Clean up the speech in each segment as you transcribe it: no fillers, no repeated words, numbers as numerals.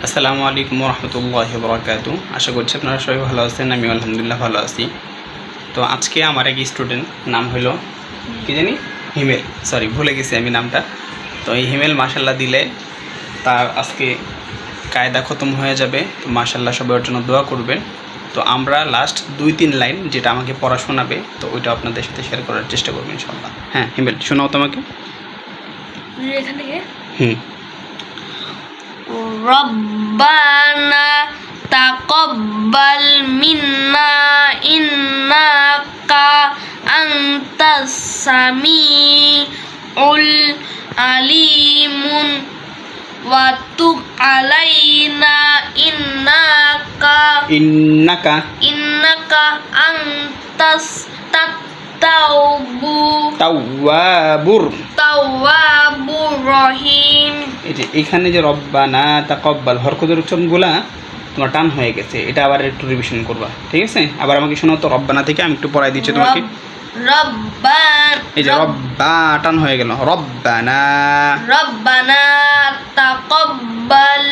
আসসালামু আলাইকুম রহমতুল্লাহি ওয়া বারাকাতু। আশা করছি আপনারা সবাই ভালো আছেন। আমি আলহামদুলিল্লাহ ভালো আছি। তো আজকে আমার এক স্টুডেন্ট, নাম হলো কি জানি, হিমেল, সরি ভুলে গেছি আমি নামটা। তো এই হিমেল মাশাল্লাহ দিলে তার আজকে কায়দা খতম হয়ে যাবে। তো মাশাল্লাহ সবাই ওর জন্য দোয়া করবেন। তো আমরা লাস্ট 2-3 লাইন যেটা আমাকে পড়া শোনাবে, তো ওইটা আপনাদের সাথে শেয়ার করার চেষ্টা করবেন ইনশাল্লাহ। হ্যাঁ হিমেল, শোনাও তোমাকে। এখান থেকে রব্বানা তাকাব্বাল মিন্না ইন্নাকা আনতাস সামিউল আলিমুন ওয়া তুব আলাইনা ইন্নাকা আনতাস তাওয়াবুর রহিম। এই যে এখানে যে রব্বানা তাকাব্বাল হরকতের উচ্চারণগুলা তোমার টান হয়ে গেছে, এটা আবার একটু রিভিশন করবা, ঠিক আছে? আবার আমাকে শোনাও তো রব্বানা থেকে, আমি একটু পড়াই দিচ্ছি তোমাকে। এই যে রব্বা টান হয়ে গেল, রব্বানা তাকাব্বাল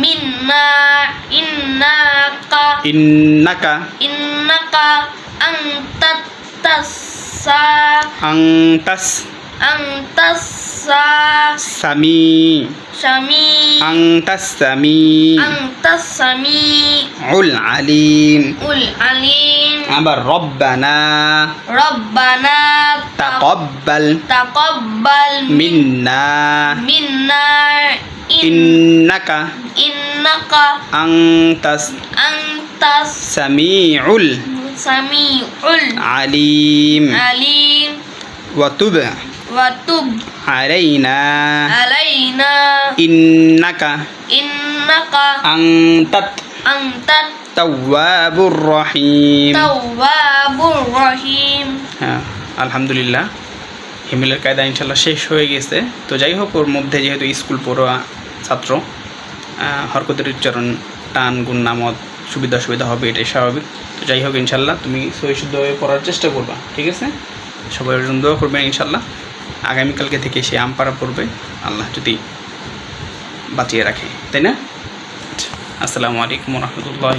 মিন্না ইন্নাকা আনতাস সামিউল আলিম। আবার রব্বানা তাকাব্বাল মিন্না ইন্নাকা আনতাস সামিউল আলিম ওয়া তুব আলাইনা ইন্নাকা আনতাত তাওয়াবুর রহিম। হ্যাঁ আলহামদুলিল্লাহ, হিমেলের কায়দা ইনশাল্লাহ শেষ হয়ে গেছে। তো যাই হোক, ওর মধ্যে যেহেতু স্কুল পড়ুয়া ছাত্র, হরকতের উচ্চারণ টান গুন্নামত সুবিধা হবে, এটাই স্বাভাবিক। তো যাই হোক ইনশাল্লাহ তুমি সহি শুদ্ধভাবে পড়ার চেষ্টা করবা, ঠিক আছে? সবাই ওর জন্য দোয়া করবেন ইনশাল্লাহ। আগামীকালকে থেকে সে আমপাড়া পড়বে, আল্লাহ যদি বাঁচিয়ে রাখে, তাই না? আসসালামু আলাইকুম রহমতুল্লাহ।